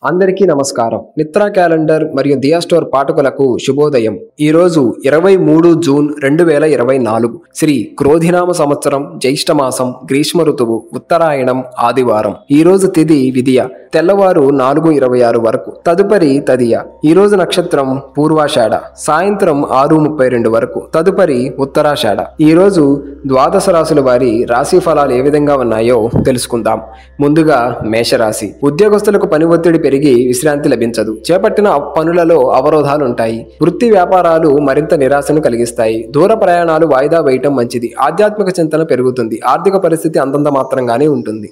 అందరికీ నమస్కారం. నిత్రా క్యాలెండర్ మరియు దియా స్టోర్ పాఠకులకు శుభోదయం. ఈరోజు 23 జూన్ 2024 శ్రీ క్రోధినామ సంవత్సరం, జ్యేష్ఠ మాసం, గ్రీష్మ ఋతువు, ఉత్తరాయణం, ఆదివారం. ఈరోజు తిథి విదియ, తెల్లవారు 4:26 వరకు. తదుపరి తదియ. ఈరోజు నక్షత్రం పూర్వాషాఢ, సాయంత్రం 6:32 వరకు. తదుపరి ఉత్తరాషాఢ. ఈరోజు ద్వాదశ రాశుల వారి రాశి ఫలాలు ఏ విధంగా ఉన్నాయో తెలుసుకుందాం. ముందుగా మేషరాశి. ఉద్యోగస్తులకు పని ఒత్తిడి పెరిగి విశ్రాంతి లభించదు. చేపట్టిన పనులలో అవరోధాలు ఉంటాయి. వృత్తి వ్యాపారాలు మరింత నిరాశను కలిగిస్తాయి. దూర ప్రయాణాలు వాయిదా వేయటం మంచిది. ఆధ్యాత్మిక చింతన పెరుగుతుంది. ఆర్థిక పరిస్థితి అంతంత మాత్రంగానే ఉంటుంది.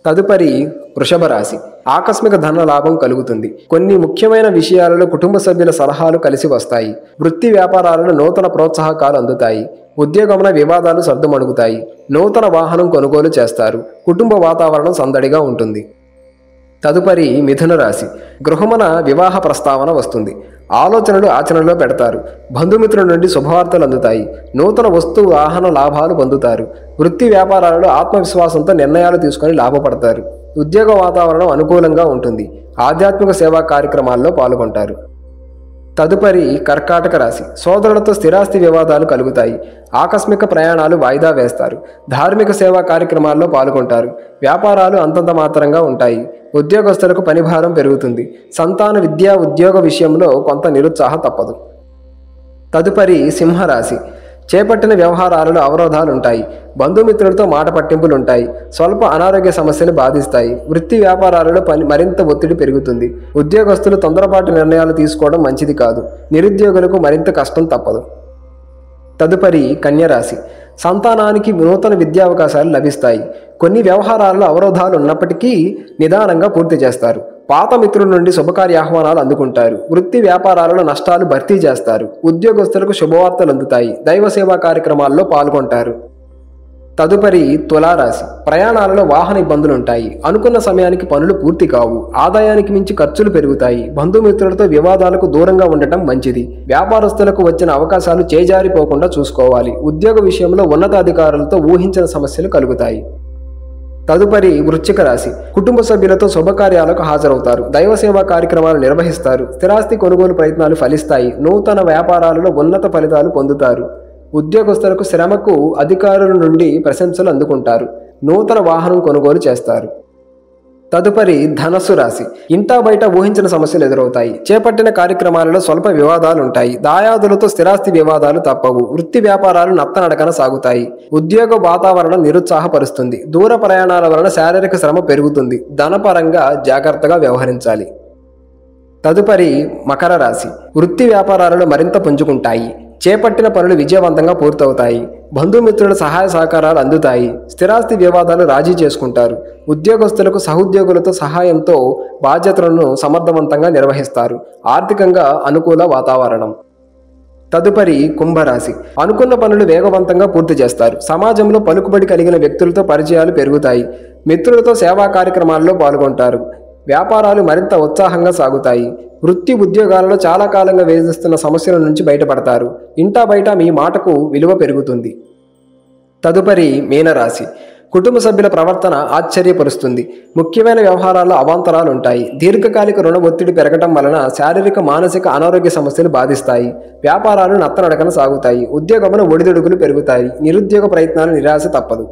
తదుపరి వృషభ రాశి. ఆకస్మిక ధన లాభం కలుగుతుంది. కొన్ని ముఖ్యమైన విషయాలలో కుటుంబ సభ్యుల సలహాలు కలిసి వస్తాయి. వృత్తి వ్యాపారాలలో నూతన ప్రోత్సాహకాలు అందుతాయి. ఉద్యోగమున వివాదాలు సర్దుమణుగుతాయి. నూతన వాహనం కొనుగోలు చేస్తారు. కుటుంబ వాతావరణం సందడిగా ఉంటుంది. తదుపరి మిథున రాశి. గృహమున వివాహ ప్రస్తావన వస్తుంది. ఆలోచనలు ఆచరణలో పెడతారు. బంధుమిత్రుల నుండి శుభవార్తలు అందుతాయి. నూతన వస్తు వాహన లాభాలు పొందుతారు. వృత్తి వ్యాపారాలలో ఆత్మవిశ్వాసంతో నిర్ణయాలు తీసుకొని లాభపడతారు. ఉద్యోగ వాతావరణం అనుకూలంగా ఉంటుంది. ఆధ్యాత్మిక సేవా కార్యక్రమాల్లో పాల్గొంటారు. తదుపరి కర్కాటక రాశి. సోదరులతో స్థిరాస్తి వివాదాలు కలుగుతాయి. ఆకస్మిక ప్రయాణాలు వాయిదా వేస్తారు. ధార్మిక సేవా కార్యక్రమాల్లో పాల్గొంటారు. వ్యాపారాలు అంతంత మాత్రంగా ఉంటాయి. ఉద్యోగస్తులకు పనిభారం పెరుగుతుంది. సంతాన విద్యా ఉద్యోగ విషయంలో కొంత నిరుత్సాహం తప్పదు. తదుపరి సింహరాశి. చేపట్టిన వ్యవహారాలలో అవరోధాలుంటాయి. బంధుమిత్రులతో మాట పట్టింపులుంటాయి. స్వల్ప అనారోగ్య సమస్యలు బాధిస్తాయి. వృత్తి వ్యాపారాలలో మరింత ఒత్తిడి పెరుగుతుంది. ఉద్యోగస్తులు తొందరపాటు నిర్ణయాలు తీసుకోవడం మంచిది కాదు. నిరుద్యోగులకు మరింత కష్టం తప్పదు. తదుపరి కన్యరాశి. సంతానానికి నూతన విద్యావకాశాలు లభిస్తాయి. కొన్ని వ్యవహారాల్లో అవరోధాలు ఉన్నప్పటికీ నిదానంగా పూర్తి చేస్తారు. పాత మిత్రుల నుండి శుభకార్య ఆహ్వానాలు అందుకుంటారు. వృత్తి వ్యాపారాలలో నష్టాలు భర్తీ చేస్తారు. ఉద్యోగస్తులకు శుభవార్తలు అందుతాయి. దైవ సేవా కార్యక్రమాల్లో పాల్గొంటారు. తదుపరి తులారాశి. ప్రయాణాలలో వాహన ఇబ్బందులుంటాయి. అనుకున్న సమయానికి పనులు పూర్తి కావు. ఆదాయానికి మించి ఖర్చులు పెరుగుతాయి. బంధుమిత్రులతో వివాదాలకు దూరంగా ఉండటం మంచిది. వ్యాపారస్తులకు వచ్చిన అవకాశాలు చేజారిపోకుండా చూసుకోవాలి. ఉద్యోగ విషయంలో ఉన్నతాధికారులతో ఊహించిన సమస్యలు కలుగుతాయి. తదుపరి వృశ్చిక రాశి. కుటుంబ సభ్యులతో శుభకార్యాలకు హాజరవుతారు. దైవ సేవా కార్యక్రమాలు నిర్వహిస్తారు. స్థిరాస్తి కొనుగోలు ప్రయత్నాలు ఫలిస్తాయి. నూతన వ్యాపారాలలో ఉన్నత ఫలితాలు పొందుతారు. ఉద్యోగస్తులకు శ్రమకు అధికారుల నుండి ప్రశంసలు అందుకుంటారు. నూతన వాహనం కొనుగోలు చేస్తారు. తదుపరి ధనస్సు రాశి. ఇంటా బయట ఊహించిన సమస్యలు ఎదురవుతాయి. చేపట్టిన కార్యక్రమాలలో స్వల్ప వివాదాలుంటాయి. దాయాదులతో స్థిరాస్తి వివాదాలు తప్పవు. వృత్తి వ్యాపారాలు నత్తనడకన సాగుతాయి. ఉద్యోగ వాతావరణం నిరుత్సాహపరుస్తుంది. దూర ప్రయాణాల వలన శారీరక శ్రమ పెరుగుతుంది. ధనపరంగా జాగ్రత్తగా వ్యవహరించాలి. తదుపరి మకర రాశి. వృత్తి వ్యాపారాలలో మరింత పుంజుకుంటాయి. చేపట్టిన పనులు విజయవంతంగా పూర్తవుతాయి. బంధుమిత్రుల సహాయ సహకారాలు అందుతాయి. స్థిరాస్తి వివాదాలు రాజీ చేసుకుంటారు. ఉద్యోగస్తులకు సహోద్యోగులతో సహాయంతో బాధ్యతలను సమర్థవంతంగా నిర్వహిస్తారు. ఆర్థికంగా అనుకూల వాతావరణం. తదుపరి కుంభరాశి. అనుకున్న పనులు వేగవంతంగా పూర్తి చేస్తారు. సమాజంలో పలుకుబడి కలిగిన వ్యక్తులతో పరిచయాలు పెరుగుతాయి. మిత్రులతో సేవా కార్యక్రమాల్లో పాల్గొంటారు. వ్యాపారాలు మరింత ఉత్సాహంగా సాగుతాయి. వృత్తి ఉద్యోగాలలో చాలా కాలంగా వేధిస్తున్న సమస్యల నుంచి బయటపడతారు. ఇంటా బయట మీ మాటకు విలువ పెరుగుతుంది. తదుపరి మీనరాశి. కుటుంబ సభ్యుల ప్రవర్తన ఆశ్చర్యపరుస్తుంది. ముఖ్యమైన వ్యవహారాల్లో అవాంతరాలు ఉంటాయి. దీర్ఘకాలిక రుణ ఒత్తిడి పెరగటం వలన శారీరక మానసిక అనారోగ్య సమస్యలు బాధిస్తాయి. వ్యాపారాలు నత్తనడకన సాగుతాయి. ఉద్యోగమున ఒడిదుడుకులు పెరుగుతాయి. నిరుద్యోగ ప్రయత్నాలు నిరాశ తప్పదు.